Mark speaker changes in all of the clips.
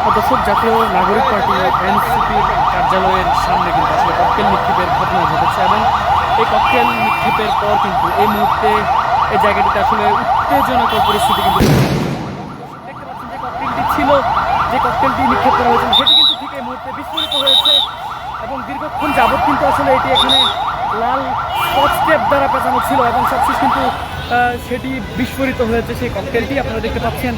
Speaker 1: দর্শক, জাতীয় নাগরিক পার্টি এনসিপির কার্যালয়ের সামনে কিন্তু আসলে ককটেল নিক্ষেপের ঘটনা ঘটেছে এবং এই ককটেল নিক্ষেপের পর কিন্তু এই মুহূর্তে এই জায়গাটিতে আসলে উত্তেজনকর পরিস্থিতি কিন্তু দেখতে পাচ্ছেন যে ককটেলটি ছিল, যে ককটেলটি নিক্ষেপ করা হয়েছিল সেটি কিন্তু ঠিক এই মুহূর্তে বিস্ফোরিত হয়েছে এবং দীর্ঘক্ষণ যাবৎ কিন্তু আসলে এটি এখানে লাল স্কচ টেপ দ্বারা পেঁচানো ছিল এবং সবশেষ কিন্তু সেটি বিস্ফোরিত হয়েছে। সেই ককটেলটি আপনারা দেখতে পাচ্ছেন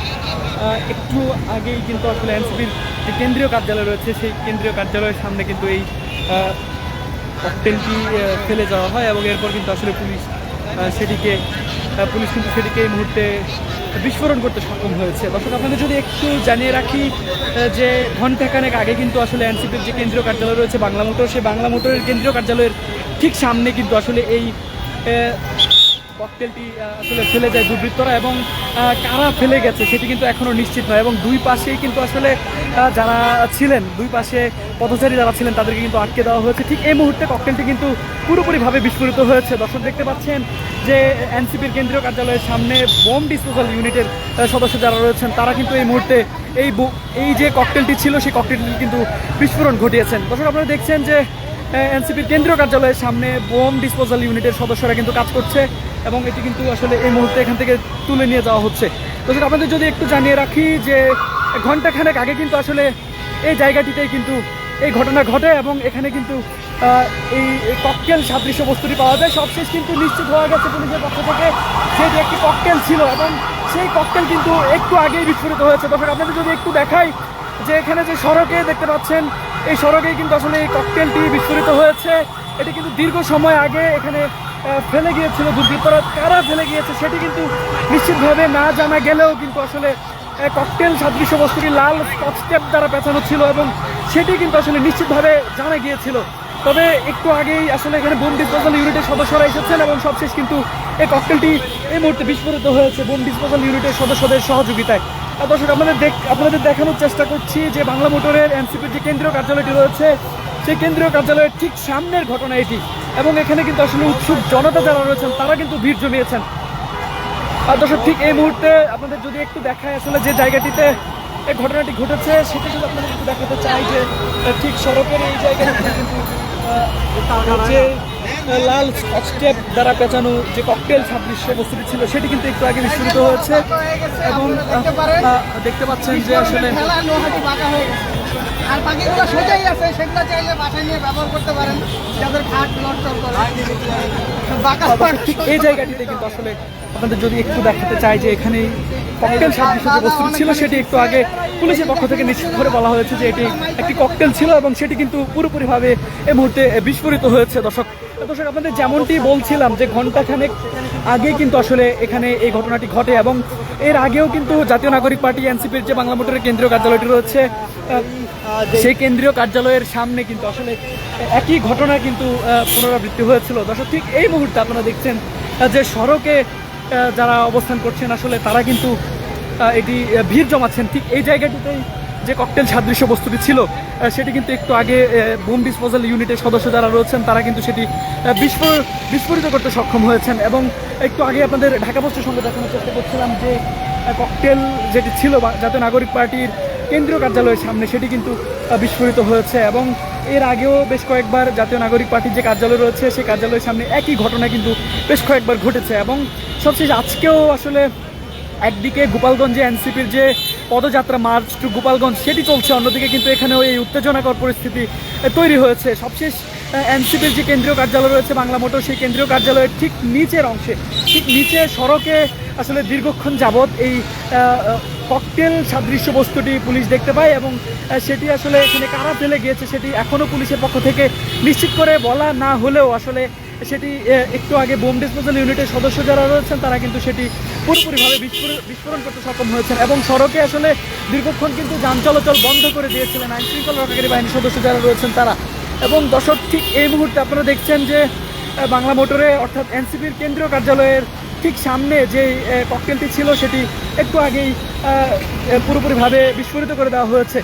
Speaker 1: একটু আগেই কিন্তু আসলে এনসিপির যে কেন্দ্রীয় কার্যালয় রয়েছে সেই কেন্দ্রীয় কার্যালয়ের সামনে কিন্তু এই ককটেলটি ফেলে যাওয়া হয় এবং এরপর কিন্তু আসলে পুলিশ কিন্তু সেটিকে এই মুহূর্তে বিস্ফোরণ করতে সক্ষম হয়েছে। দর্শক, আপনাদের যদি একটু জানিয়ে রাখি যে ঘণ্টাখানেক আগে কিন্তু আসলে এনসিপির যে কেন্দ্রীয় কার্যালয় রয়েছে বাংলা মোটর, সেই বাংলা মোটরের কেন্দ্রীয় কার্যালয়ের ঠিক সামনে কিন্তু আসলে এই ককটেলটি আসলে ফেলে যায় দুর্বৃত্তরা এবং কারা ফেলে গেছে সেটি কিন্তু এখনও নিশ্চিত নয় এবং দুই পাশেই কিন্তু আসলে যারা ছিলেন, দুই পাশে পথচারী যারা ছিলেন তাদেরকে কিন্তু আটকে দেওয়া হয়েছে। ঠিক এই মুহূর্তে ককটেলটি কিন্তু পুরোপুরিভাবে বিস্ফোরিত হয়েছে। দর্শক, দেখতে পাচ্ছেন যে এনসিপির কেন্দ্রীয় কার্যালয়ের সামনে বোম ডিসপোজাল ইউনিটের সদস্য যারা রয়েছেন তারা কিন্তু এই মুহূর্তে এই যে ককটেলটি ছিল সেই ককটেলটি কিন্তু বিস্ফোরণ ঘটিয়েছেন। দর্শক, আপনারা দেখছেন যে এনসিপির কেন্দ্রীয় কার্যালয়ের সামনে বোম ডিসপোজাল ইউনিটের সদস্যরা কিন্তু কাজ করছে এবং এটি কিন্তু আসলে এই মুহূর্তে এখান থেকে তুলে নিয়ে যাওয়া হচ্ছে। দর্শক, আপনাদের যদি একটু জানিয়ে রাখি যে ঘণ্টাখানেক আগে কিন্তু আসলে এই জায়গাটিতেই কিন্তু এই ঘটনা ঘটে এবং এখানে কিন্তু এই ককটেল সাদৃশ্য বস্তুটি পাওয়া যায়। সবশেষ কিন্তু নিশ্চিত হওয়া গেছে পুলিশের পক্ষ থেকে সেটি একটি ককটেল ছিল এবং সেই ককটেল কিন্তু একটু আগেই বিস্ফোরিত হয়েছে। দর্শক, আপনাদের যদি একটু দেখাই যে এখানে যে সড়কে দেখতে পাচ্ছেন এই সড়কেই কিন্তু আসলে এই ককটেলটি বিস্ফোরিত হয়েছে। এটি কিন্তু দীর্ঘ সময় আগে এখানে ফেলে গিয়েছিল দুর্বৃত্তরা। কারা ফেলে গিয়েছে সেটি কিন্তু নিশ্চিতভাবে না জানা গেলেও কিন্তু আসলে ককটেল সাদৃশ্য বস্তুটি লাল স্কচ টেপ দ্বারা পেঁচানো ছিল এবং সেটি কিন্তু আসলে নিশ্চিতভাবে জানা গিয়েছিল। তবে একটু আগেই আসলে এখানে বোম ডিসপোজাল ইউনিটের সদস্যরা এসেছেন এবং সবশেষ কিন্তু এই ককটেলটি এই মুহূর্তে বিস্ফোরিত হয়েছে বোম ডিসপোজাল ইউনিটের সদস্যদের সহযোগিতায়। দর্শক, আপনাদের দেখানোর চেষ্টা করছি যে বাংলা মোটরের এনসিপির যে কেন্দ্রীয় কার্যালয়টি রয়েছে সেই কেন্দ্রীয় কার্যালয়ের ঠিক সামনের ঘটনা এটি এবং এখানে কিন্তু আসলে উৎসুক জনতা যারা রয়েছেন তারা কিন্তু ভিড় জমিয়েছেন। আর দর্শক, ঠিক এই মুহূর্তে আপনাদের যদি একটু দেখায় আসলে যে জায়গাটিতে এই ঘটনাটি ঘটেছে সেটা যদি আপনাদের একটু দেখাতে চাই যে ঠিক সড়কের এই জায়গাটিতে কিন্তু যে লাল স্কচ টেপ দ্বারা পেঁচানো যে ককটেল সাদৃশ্য বস্তুটি ছিল সেটি কিন্তু একটু আগে বিস্ফোরিত হয়েছে এবং দেখতে পাচ্ছেন যে আসলে
Speaker 2: আর বাকিগুলো সোজাই আছে, সেগুলো চাইলে বাসায় নিয়ে ব্যবহার করতে পারেন যাদের খাট লটচল করে।
Speaker 1: ঠিক এই জায়গাটিতে কিন্তু আসলে আপনাদের যদি একটু দেখাতে চাই যে এখানে ককটেল সাদৃশ্য যে বস্তুটি ছিল সেটি একটু আগে পুলিশের পক্ষ থেকে নিশ্চিত করে বলা হয়েছে যে এটি একটি ককটেল ছিল এবং সেটি কিন্তু পুরোপুরিভাবে এই মুহূর্তে বিস্ফোরিত হয়েছে। দর্শক, আপনাদের যেমনটি বলছিলাম যে ঘণ্টাখানেক আগে কিন্তু আসলে এখানে এই ঘটনাটি ঘটে এবং এর আগেও কিন্তু জাতীয় নাগরিক পার্টি এনসিপির যে বাংলা মোটরের কেন্দ্রীয় কার্যালয়টি রয়েছে সেই কেন্দ্রীয় কার্যালয়ের সামনে কিন্তু আসলে একই ঘটনা কিন্তু পুনরাবৃত্তি হয়েছিল। দর্শক, ঠিক এই মুহূর্তে আপনারা দেখছেন যে সড়কে যারা অবস্থান করছেন আসলে তারা কিন্তু এটি ভিড় জমাচ্ছেন। ঠিক এই জায়গাটিতেই যে ককটেল সাদৃশ্য বস্তুটি ছিল সেটি কিন্তু একটু আগে বোম ডিসপোজাল ইউনিটের সদস্য যারা রয়েছেন তারা কিন্তু সেটি বিস্ফোরিত করতে সক্ষম হয়েছেন এবং একটু আগে আপনাদের ঢাকা পোস্টের সঙ্গে দেখানোর চেষ্টা করছিলাম যে ককটেল যেটি ছিল জাতীয় নাগরিক পার্টির কেন্দ্রীয় কার্যালয়ের সামনে সেটি কিন্তু বিস্ফোরিত হয়েছে এবং এর আগেও বেশ কয়েকবার জাতীয় নাগরিক পার্টির যে কার্যালয় রয়েছে সেই কার্যালয়ের সামনে একই ঘটনা কিন্তু বেশ কয়েকবার ঘটেছে এবং সবশেষ আজকেও আসলে একদিকে গোপালগঞ্জে এনসিপির যে পদযাত্রা মার্চ টু গোপালগঞ্জ সেটি চলছে, অন্যদিকে কিন্তু এখানেও এই উত্তেজনাকর পরিস্থিতি তৈরি হয়েছে। সবশেষ এনসিপির যে কেন্দ্রীয় কার্যালয় রয়েছে বাংলা মোটর সেই কেন্দ্রীয় কার্যালয়ের ঠিক নিচের অংশে, ঠিক নিচে সড়কে আসলে দীর্ঘক্ষণ যাবৎ এই ককটেল সাদৃশ্য বস্তুটি পুলিশ দেখতে পায় এবং সেটি আসলে এখানে কারা ফেলে গিয়েছে সেটি এখনও পুলিশের পক্ষ থেকে নিশ্চিত করে বলা না হলেও আসলে সেটি একটু আগে বোম ডিসপোজাল ইউনিটের সদস্য যারা রয়েছেন তারা কিন্তু সেটি পুরোপুরিভাবে বিস্ফোরণ করতে সক্ষম হয়েছেন এবং সড়কে আসলে দীর্ঘক্ষণ কিন্তু যান চলাচল বন্ধ করে দিয়েছিলেন আইন শৃঙ্খলা রক্ষাকারী বাহিনীর সদস্য যারা রয়েছেন তারা। এবং দর্শক, ঠিক এই মুহূর্তে আপনারা দেখছেন যে বাংলা মোটরে অর্থাৎ এনসিপির কেন্দ্রীয় কার্যালয়ের ঠিক সামনে যে ককটেলটি ছিল সেটি একটু আগেই পুরোপুরিভাবে বিস্ফোরিত করে দেওয়া হয়েছে।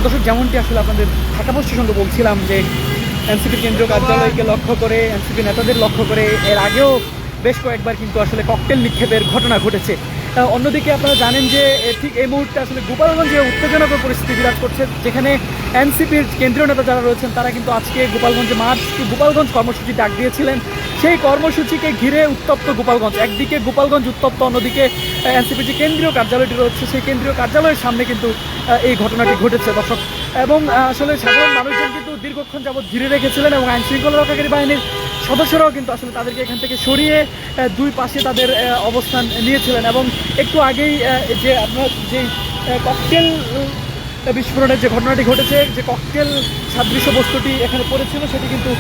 Speaker 1: দর্শক, যেমনটি আসলে আপনাদের ঢাকা পোস্টের সঙ্গে বলছিলাম যে এনসিপির কেন্দ্রীয় কার্যালয়কে লক্ষ্য করে, এনসিপি নেতাদের লক্ষ্য করে এর আগেও বেশ কয়েকবার কিন্তু আসলে ককটেল নিক্ষেপের ঘটনা ঘটেছে। অন্যদিকে আপনারা জানেন যে ঠিক এই মুহূর্তে আসলে গোপালগঞ্জে উত্তেজনাকর পরিস্থিতি বিরাজ করছে, যেখানে এনসিপির কেন্দ্রীয় নেতা যারা রয়েছেন তারা কিন্তু আজকে গোপালগঞ্জে মার্চ টু গোপালগঞ্জ কর্মসূচি ডাক দিয়েছিলেন। সেই কর্মসূচিকে ঘিরে উত্তপ্ত গোপালগঞ্জ, একদিকে গোপালগঞ্জ উত্তপ্ত, অন্যদিকে এনসিপির যে কেন্দ্রীয় কার্যালয়টি রয়েছে সেই কেন্দ্রীয় কার্যালয়ের সামনে কিন্তু এই ঘটনাটি ঘটেছে দর্শক। এবং আসলে সাধারণ মানুষজন কিন্তু দীর্ঘক্ষণ যাবৎ ঘিরে রেখেছিলেন এবং আইন শৃঙ্খলা রক্ষাকারী বাহিনীর সদস্যরাও কিন্তু আসলে তাদেরকে এখান থেকে সরিয়ে দুই পাশে তাদের অবস্থান নিয়েছিলেন। এবং একটু আগেই যে আপনার যে ককটেল বিস্ফোরণের যে ঘটনাটি ঘটেছে, যে ককটেল সাদৃশ্য বস্তুটি এখানে পড়েছিল সেটি কিন্তু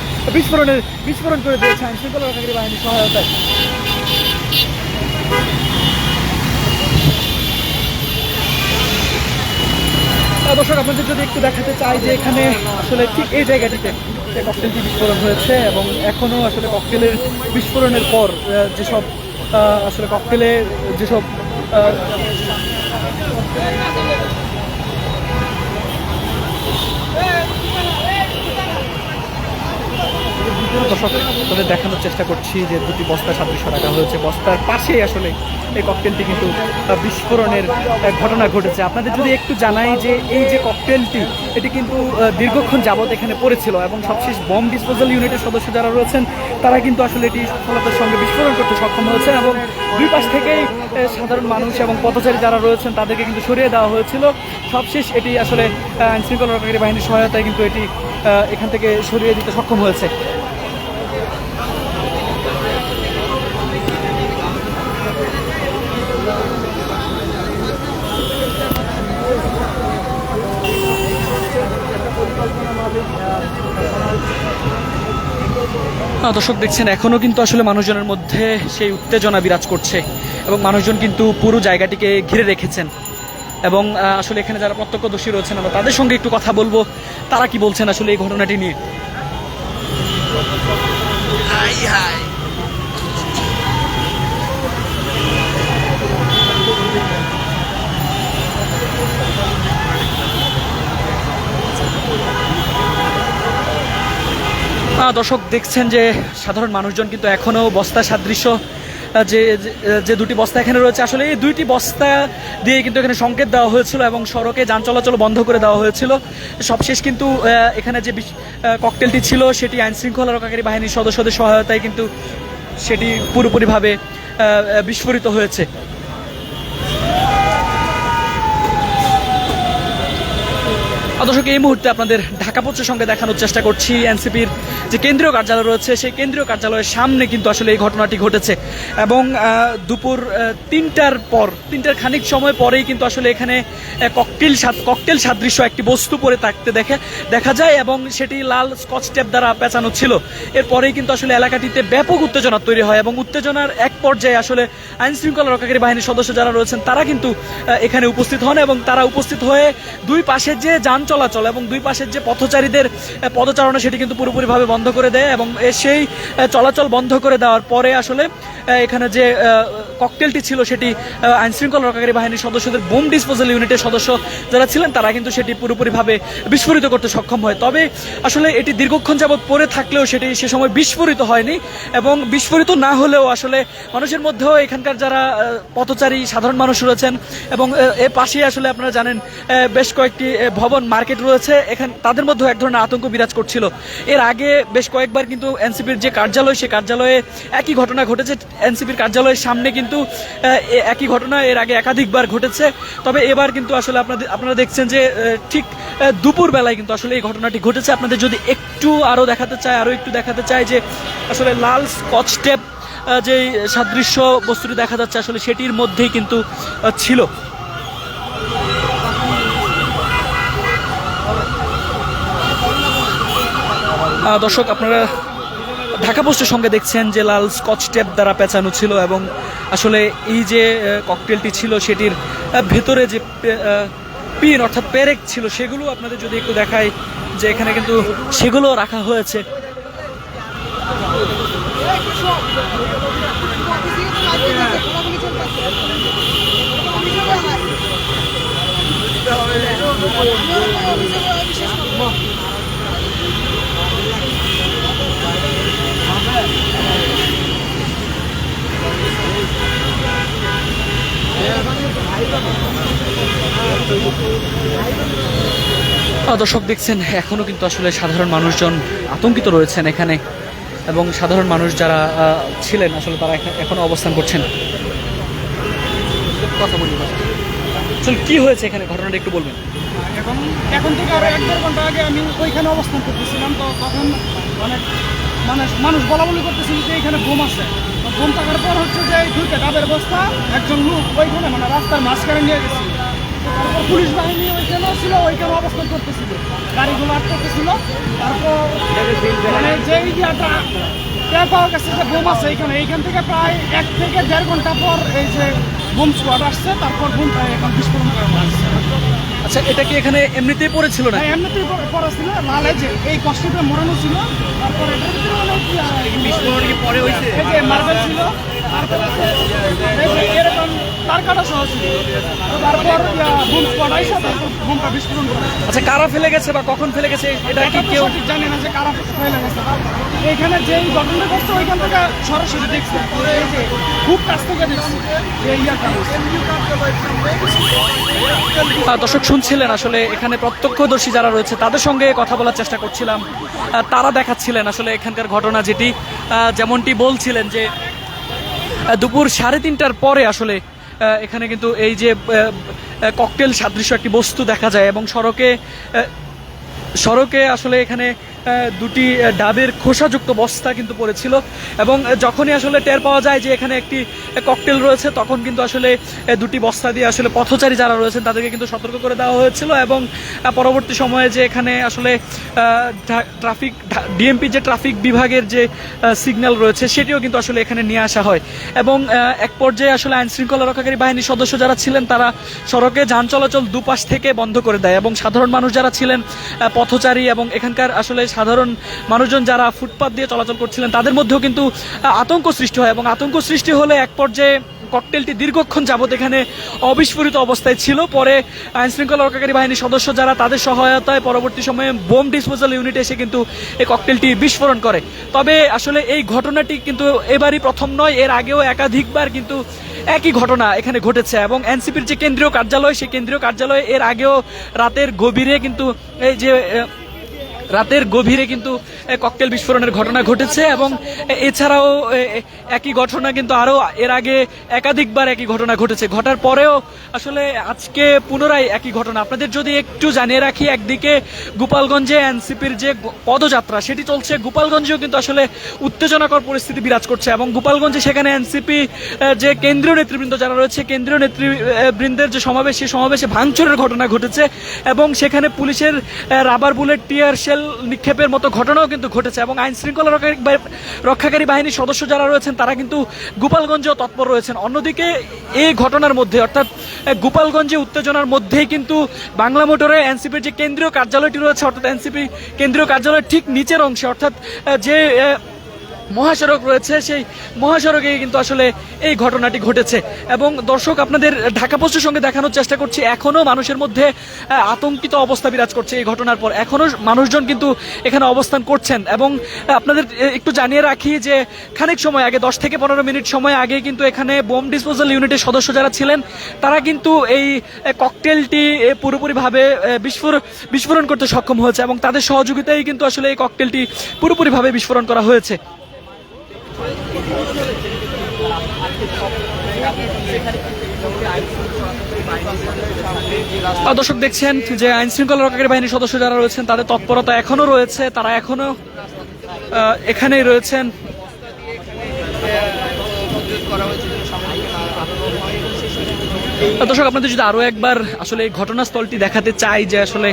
Speaker 1: বিস্ফোরণ করে দিয়েছে আইন শৃঙ্খলা রক্ষাকারী বাহিনীর সহায়তায়। দর্শক, আপনাদের যদি একটু দেখাতে চাই যে এখানে আসলে ঠিক এই জায়গাটিতে ককটেলটি বিস্ফোরণ হয়েছে এবং এখনও আসলে ককটেলের বিস্ফোরণের পর যেসব আসলে ককটেলের যেসব দর্শক তাদের দেখানোর চেষ্টা করছি যে দুটি বস্তা সাদৃশ্য রাখা হয়েছে, বস্তার পাশেই আসলে এই ককটেলটি কিন্তু বিস্ফোরণের ঘটনা ঘটেছে। আপনাদের যদি একটু জানাই যে এই যে ককটেলটি এটি কিন্তু দীর্ঘক্ষণ যাবৎ এখানে পড়েছিল এবং সবশেষ বম ডিসপোজাল ইউনিটের সদস্য যারা রয়েছেন তারা কিন্তু আসলে এটি সফলতার সঙ্গে বিস্ফোরণ করতে সক্ষম হয়েছে এবং দুই পাশ থেকেই সাধারণ মানুষ এবং পথচারী যারা রয়েছেন তাদেরকে কিন্তু সরিয়ে দেওয়া হয়েছিল। সবশেষ এটি আসলে আইন শৃঙ্খলা রক্ষাকারী বাহিনীর সহায়তায় কিন্তু এটি এখান থেকে সরিয়ে দিতে সক্ষম হয়েছে। দর্শক দেখছেন এখনো কিন্তু আসলে মানুষজনের মধ্যে সেই উত্তেজনা বিরাজ করছে এবং মানুষজন কিন্তু পুরো জায়গাটিকে ঘিরে রেখেছেন এবং আসলে এখানে যারা প্রত্যক্ষদর্শী রয়েছেন আমরা তাদের সঙ্গে একটু কথা বলবো, তারা কি বলছেন আসলে এই ঘটনাটি নিয়ে। দর্শক দেখছেন যে সাধারণ মানুষজন কিন্তু এখনও বস্তা সাদৃশ্য যে দুটি বস্তা এখানে রয়েছে, আসলে এই দুইটি বস্তা দিয়ে কিন্তু এখানে সংকেত দেওয়া হয়েছিল এবং সড়কে যান চলাচল বন্ধ করে দেওয়া হয়েছিল। সবশেষ কিন্তু এখানে যে ককটেলটি ছিল সেটি আইন শৃঙ্খলা রক্ষাকারী বাহিনীর সদস্যদের সহায়তায় কিন্তু সেটি পুরোপুরিভাবে বিস্ফোরিত হয়েছে। দর্শক, এই মুহূর্তে আপনাদের ঢাকা পোস্টের সঙ্গে দেখানোর চেষ্টা করছি এনসিপির যে কেন্দ্রীয় কার্যালয় রয়েছে সেই কেন্দ্রীয় কার্যালয়ের সামনে কিন্তু আসলে এই ঘটনাটি ঘটেছে এবং দুপুর 3টার খানিক সময় পরেই কিন্তু আসলে এখানে ককটেল সাদৃশ্য একটি বস্তু পরে থাকতে দেখা যায় এবং সেটি লাল স্কচ টেপ দ্বারা পেঁচানো ছিল। এরপরেই কিন্তু আসলে এলাকাটিতে ব্যাপক উত্তেজনা তৈরি হয় এবং উত্তেজনার এক পর্যায়ে আসলে আইন শৃঙ্খলা রক্ষাকারী বাহিনীর সদস্য যারা রয়েছেন তারা কিন্তু এখানে উপস্থিত হন এবং তারা উপস্থিত হয়ে দুই পাশের যে যান চলাচল এবং দুই পাশের যে পথচারীদের পদচারণা সেটি কিন্তু পুরোপুরিভাবে বন্ধ করে দেয় এবং সেই চলাচল বন্ধ করে দেওয়ার পরে আসলে এখানে যে ককটেলটি ছিল সেটি আইন শৃঙ্খলা রক্ষাকারী বাহিনীর সদস্যদের বোম ডিসপোজাল ইউনিটের সদস্য যারা ছিলেন তারা কিন্তু সেটি পুরোপুরিভাবে বিস্ফোরিত করতে সক্ষম হয়। তবে আসলে এটি দীর্ঘক্ষণ যাবৎ পড়ে থাকলেও সেটি সে সময় বিস্ফোরিত হয়নি এবং বিস্ফোরিত না হলেও আসলে মানুষের মধ্যেও এখানকার যারা পথচারী সাধারণ মানুষ রয়েছেন এবং এর পাশে আসলে আপনারা জানেন বেশ কয়েকটি ভবন মার্কেট রয়েছে, এখানে তাদের মধ্যে এক ধরনের আতঙ্ক বিরাজ করছিল। এর আগে বেশ কয়েকবার কিন্তু এনসিপির যে কার্যালয় সেই কার্যালয়ে একই ঘটনা ঘটেছে, এনসিপির কার্যালয়ের সামনে কিন্তু একই ঘটনা এর আগে একাধিকবার ঘটেছে। তবে এবার কিন্তু আসলে আপনারা দেখছেন যে ঠিক দুপুর বেলায় কিন্তু আসলে এই ঘটনাটি ঘটেছে। আপনাদের যদি আরো একটু দেখাতে চাই যে আসলে লাল স্কচ টেপ যে সাদৃশ্য বস্তুটি দেখা যাচ্ছে আসলে সেটির মধ্যেই কিন্তু ছিল। দর্শক, আপনারা ঢাকা পোস্টের সঙ্গে দেখছেন যে লাল স্কচ টেপ দ্বারা পেঁচানো ছিল এবং আসলে এই যে ককটেলটি ছিল সেটির ভেতরে যে পিন অর্থাৎ পেরেক ছিল সেগুলো আপনাদের যদি একটু দেখাই যে এখানে কিন্তু সেগুলো রাখা হয়েছে। দর্শক দেখছেন এখনো কিন্তু আসলে সাধারণ মানুষজন আতঙ্কিত রয়েছেন এখানে, এবং সাধারণ মানুষ যারা ছিলেন আসলে তারা এখনো অবস্থান করছেন। কথা বলি আসলে কি হয়েছে এখানে, ঘটনাটা একটু বলবেন।
Speaker 2: এখন থেকে আরো 1-1.5 ঘন্টা আগে আমি ওইখানে অবস্থান করতেছিলাম, তো তখন অনেক মানুষ বলা বলি করতেছিল যে এখানে বোম আছে। তো বোম থাকার পর হচ্ছে যে এই দুইটা ডাবের বস্তা একজন লোক ওইখানে রাস্তার মাঝখানে নিয়ে গেছিল। তারপর পুলিশ বাহিনী ওইখানেও ছিল, ওইখানে অবস্থান করতেছিল, গাড়িগুলো আটকাতেছিল। তারপর যে এরিয়াটা টের পাওয়া গেছে যে বোম আছে এইখান থেকে প্রায় 1 থেকে 1.5 ঘন্টা পর এই যে বোম স্কোয়াড আসছে, তারপর বোমটা এখন বিস্ফোরণ করা হয়েছে।
Speaker 1: আচ্ছা, এটা কি এখানে এমনিতেই পড়েছিল না?
Speaker 2: এমনিতেই পড়া ছিল, লালে যে এই কষ্টটা মরানো ছিল। তারপর এটার ভিতরে অনেক
Speaker 1: বিস্ফোরণ কি পরে হয়েছে?
Speaker 2: এই যে মার্বেল ছিল, তারপর এরকম তার কাটা সহ ছিল। তারপর বোম স্কোয়াড আইসা তারপর বোমটা বিস্ফোরণ করে।
Speaker 1: আচ্ছা, কারা ফেলে গেছে বা কখন ফেলে গেছে এটা কি কেউ
Speaker 2: ঠিক জানে না যে কারা ফেলে গেছে। এইখানে যেই ঘটনা করছে ওইখান থেকে সরাসরি দেখছে, এই যে খুব কাছ থেকে দেখছি যে ইয়াটা
Speaker 1: দর্শক শুনছিলেন আসলে এখানে প্রত্যক্ষদর্শী যারা রয়েছে তাদের সঙ্গে কথা বলার চেষ্টা করছিলাম। তারা দেখাচ্ছিলেন আসলে এখানকার ঘটনা, যেমনটি বলছিলেন যে দুপুর 3:30টার পরে আসলে এখানে কিন্তু এই যে ককটেল সাদৃশ্য একটি বস্তু দেখা যায়, এবং সড়কে আসলে এখানে দুটি ডাবের খোসাযুক্ত বস্তা কিন্তু পড়েছিল। এবং যখনই আসলে টের পাওয়া যায় যে এখানে একটি ককটেল রয়েছে, তখন কিন্তু আসলে দুটি বস্তা দিয়ে আসলে পথচারী যারা রয়েছেন তাদেরকে কিন্তু সতর্ক করে দেওয়া হয়েছিল। এবং পরবর্তী সময়ে যে এখানে আসলে ট্রাফিক ডিএমপি যে ট্রাফিক বিভাগের যে সিগন্যাল রয়েছে সেটিও কিন্তু আসলে এখানে নিয়ে আসা হয়। এবং এক পর্যায়ে আসলে আইন শৃঙ্খলা রক্ষাকারী বাহিনীর সদস্য যারা ছিলেন তারা সড়কে যান চলাচল দুপাশ থেকে বন্ধ করে দেয়, এবং সাধারণ মানুষ যারা ছিলেন পথচারী এবং এখানকার আসলে সাধারণ মানুষজন যারা ফুটপাত দিয়ে চলাচল করছিলেন তাদের মধ্যেও কিন্তু আতঙ্ক সৃষ্টি হয়। এবং আতঙ্ক সৃষ্টি হলে এক পর্যায়ে ককটেলটি দীর্ঘক্ষণ যাবত এখানে অবিস্ফোরিত অবস্থায় ছিল। পরে আইন শৃঙ্খলা রক্ষাকারী বাহিনীর সদস্য যারা তাদের সহায়তায় পরবর্তী সময়ে বোম ডিসপোজাল ইউনিট এসে কিন্তু এই ককটেলটি বিস্ফোরণ করে। তবে আসলে এই ঘটনাটি কিন্তু এবারই প্রথম নয়, এর আগেও একাধিকবার কিন্তু একই ঘটনা এখানে ঘটেছে। এবং এনসিপির যে কেন্দ্রীয় কার্যালয়, সেই কেন্দ্রীয় কার্যালয়ে এর আগেও রাতের গভীরে কিন্তু ককটেল বিস্ফোরণের ঘটনা ঘটেছে। এবং এছাড়াও একই ঘটনা কিন্তু আরও এর আগে একাধিকবার একই ঘটনা ঘটেছে। ঘটার পরেও আসলে আজকে পুনরায় একই ঘটনা। আপনাদের যদি একটু জানিয়ে রাখি, একদিকে গোপালগঞ্জে এনসিপির যে পদযাত্রা সেটি চলছে, গোপালগঞ্জেও কিন্তু আসলে উত্তেজনাকর পরিস্থিতি বিরাজ করছে। এবং গোপালগঞ্জে সেখানে এনসিপি যে কেন্দ্রীয় নেতৃবৃন্দ যারা রয়েছে, কেন্দ্রীয় নেতৃবৃন্দের যে সমাবেশ, সেই সমাবেশে ভাঙচুরের ঘটনা ঘটেছে। এবং সেখানে পুলিশের রাবার বুলেট, টিয়ার শেল নিক্ষেপের মতো ঘটনাও কিন্তু ঘটেছে। এবং আইন শৃঙ্খলা রক্ষাকারী বাহিনীর সদস্য যারা রয়েছেন তারা কিন্তু গোপালগঞ্জেও তৎপর রয়েছেন। অন্যদিকে এই ঘটনার মধ্যে, অর্থাৎ গোপালগঞ্জে উত্তেজনার মধ্যেই কিন্তু বাংলা মোটরে এনসিপির যে কেন্দ্রীয় কার্যালয়টি রয়েছে, অর্থাৎ এনসিপি কেন্দ্রীয় কার্যালয়ের ঠিক নিচের অংশে, অর্থাৎ যে মহাসড়ক রয়েছে সেই মহাসড়কে কিন্তু আসলে এই ঘটনাটি ঘটেছে। এবং দর্শক, আপনাদের ঢাকা পোস্টের সঙ্গে দেখানোর চেষ্টা করছি, এখনো মানুষের মধ্যে আতঙ্কিত অবস্থা বিরাজ করছে এই ঘটনার পর। এখনো মানুষজন কিন্তু এখানে অবস্থান করছেন। এবং আপনাদের একটু জানিয়ে রাখি যে খানিক সময় আগে, 10 থেকে 15 মিনিট সময় আগে কিন্তু এখানে বোম ডিসপোজাল ইউনিটের সদস্য যারা ছিলেন তারা কিন্তু এই ককটেলটি পুরোপুরিভাবে বিস্ফোরণ করতে সক্ষম হয়েছে, এবং তাদের সহযোগিতায় কিন্তু আসলে এই ককটেলটি পুরোপুরিভাবে বিস্ফোরণ করা হয়েছে। দর্শক দেখছেন যে আইন শৃঙ্খলা রক্ষাকারী বাহিনীর সদস্য যারা রয়েছেন তাদের তৎপরতা এখনো রয়েছে, তারা এখনো এখানেই রয়েছেন। দর্শক, আপনাদের যদি আরো একবার আসলে এই ঘটনাস্থলটি দেখাতে চাই যে আসলে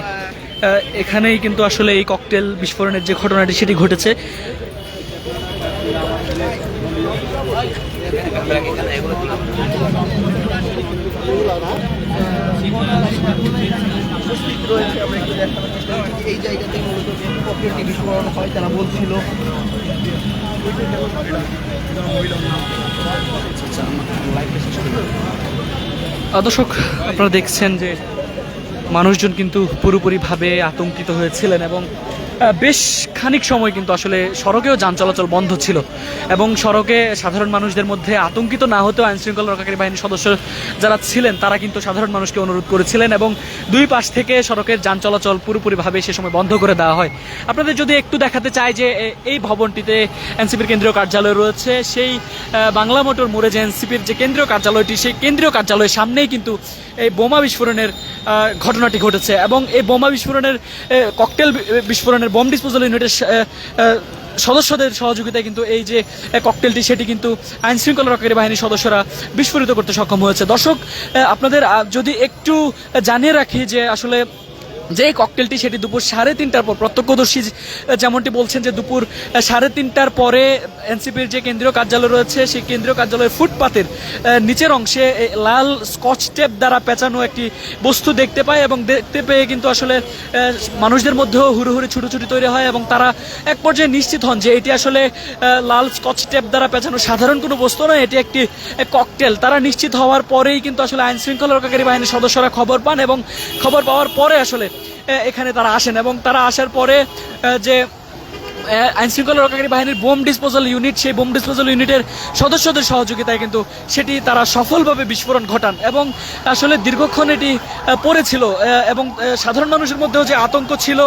Speaker 1: এখানেই কিন্তু আসলে এই ককটেল বিস্ফোরণের যে ঘটনাটি সেটি ঘটেছে।
Speaker 2: এই জায়গাতে মূলত ককটেলটি বিস্ফোরণ হয় তারা বলছিল।
Speaker 1: দর্শক, আপনারা দেখছেন যে মানুষজন কিন্তু পুরোপুরিভাবে আতঙ্কিত হয়েছিলেন এবং বেশ খানিক সময় কিন্তু আসলে সড়কেও যান চলাচল বন্ধ ছিল এবং সড়কে সাধারণ মানুষদের মধ্যে আতঙ্কিত না হতেও আইনশৃঙ্খলা রক্ষাকারী বাহিনীর সদস্য যারা ছিলেন তারা কিন্তু সাধারণ মানুষকে অনুরোধ করেছিলেন এবং দুই পাশ থেকে সড়কের যান চলাচল পুরোপুরিভাবে সে সময় বন্ধ করে দেওয়া হয়। আপনাদের যদি একটু দেখাতে চাই যে এই ভবনটিতে এনসিপির কেন্দ্রীয় কার্যালয় রয়েছে, সেই বাংলা মোটর মোড়ে যে এনসিপির যে কেন্দ্রীয় কার্যালয়টি, সেই কেন্দ্রীয় কার্যালয়ের সামনেই কিন্তু এই বোমা বিস্ফোরণের ঘটনাটি ঘটেছে এবং এই বোমা বিস্ফোরণের ককটেল বিস্ফোরণের বম ডিসপোজাল ইউনিটের সদস্যদের সহযোগিতায় কিন্তু এই যে ককটেলটি সেটি কিন্তু আইন শৃঙ্খলা রক্ষাকারী বাহিনীর সদস্যরা বিস্ফোরিত করতে সক্ষম হয়েছে। দর্শক, আপনাদের যদি একটু জানিয়ে রাখি যে আসলে যে ককটেলটি সেটি দুপুর 3:30টার পর, প্রত্যক্ষদর্শী যেমনটি বলছেন যে দুপুর 3:30টার পরে এনসিপির যে কেন্দ্রীয় কার্যালয় রয়েছে সেই কেন্দ্রীয় কার্যালয়ের ফুটপাতের নিচের অংশে লাল স্কচ টেপ দ্বারা পেঁচানো একটি বস্তু দেখতে পায় এবং দেখতে পেয়ে কিন্তু আসলে মানুষদের মধ্যেও হুড়োহুড়ি ছুটোছুটি তৈরি হয় এবং তারা এক পর্যায়ে নিশ্চিত হন যে এটি আসলে লাল স্কচ টেপ দ্বারা পেঁচানো সাধারণ কোনো বস্তু নয়, এটি একটি ককটেল। তারা নিশ্চিত হওয়ার পরেই কিন্তু আসলে আইন শৃঙ্খলা রক্ষাকারী বাহিনীর সদস্যরা খবর পান এবং খবর পাওয়ার পরে আসলে এখানে তারা আসেন এবং তারা আসার পরে যে আইন শৃঙ্খলা রক্ষাকারী বাহিনীর বোম ডিসপোজাল ইউনিট, সেই বোম ডিসপোজাল ইউনিটের সদস্যদের সহযোগিতায় কিন্তু সেটি তারা সফলভাবে বিস্ফোরণ ঘটান এবং আসলে দীর্ঘক্ষণ এটি পড়েছিল এবং সাধারণ মানুষের মধ্যেও যে আতঙ্ক ছিল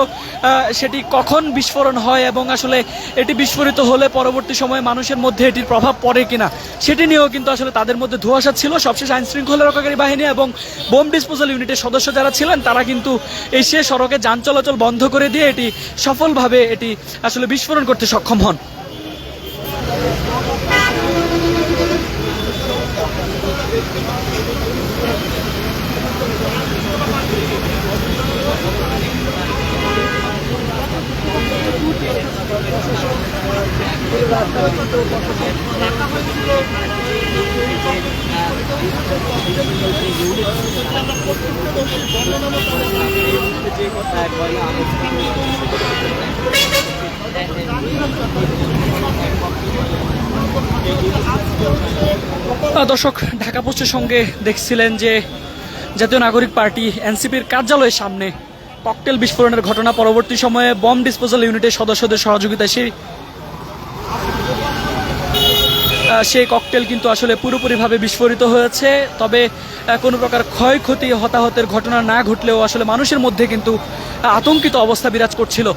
Speaker 1: সেটি কখন বিস্ফোরণ হয় এবং আসলে এটি বিস্ফোরিত হলে পরবর্তী সময়ে মানুষের মধ্যে এটির প্রভাব পড়ে কিনা সেটি নিয়েও কিন্তু আসলে তাদের মধ্যে ধোঁয়াশা ছিল। সবশেষ আইন শৃঙ্খলা রক্ষাকারী বাহিনী এবং বোম ডিসপোজাল ইউনিটের সদস্য যারা ছিলেন তারা কিন্তু এসে সড়কে যান চলাচল বন্ধ করে দিয়ে এটি সফলভাবে এটি আসলে বিস্ফোরণ করতে সক্ষম হন। দর্শক, ঢাকা পোস্টের সঙ্গে দেখছিলেন যে জাতীয় নাগরিক পার্টি এনসিপির কার্যালয়ের সামনে ককটেল বিস্ফোরণের ঘটনা, পরবর্তী সময়ে বম ডিসপোজাল ইউনিটের সদস্যদের সহযোগিতায় সেই ককটেল কিন্তু আসলে পুরোপুরিভাবে বিস্ফোরিত হয়েছে। তবে কোনো প্রকার ক্ষয়ক্ষতি হতাহতের ঘটনা না ঘটলেও আসলে মানুষের মধ্যে কিন্তু আতঙ্কিত অবস্থা বিরাজ করছিল।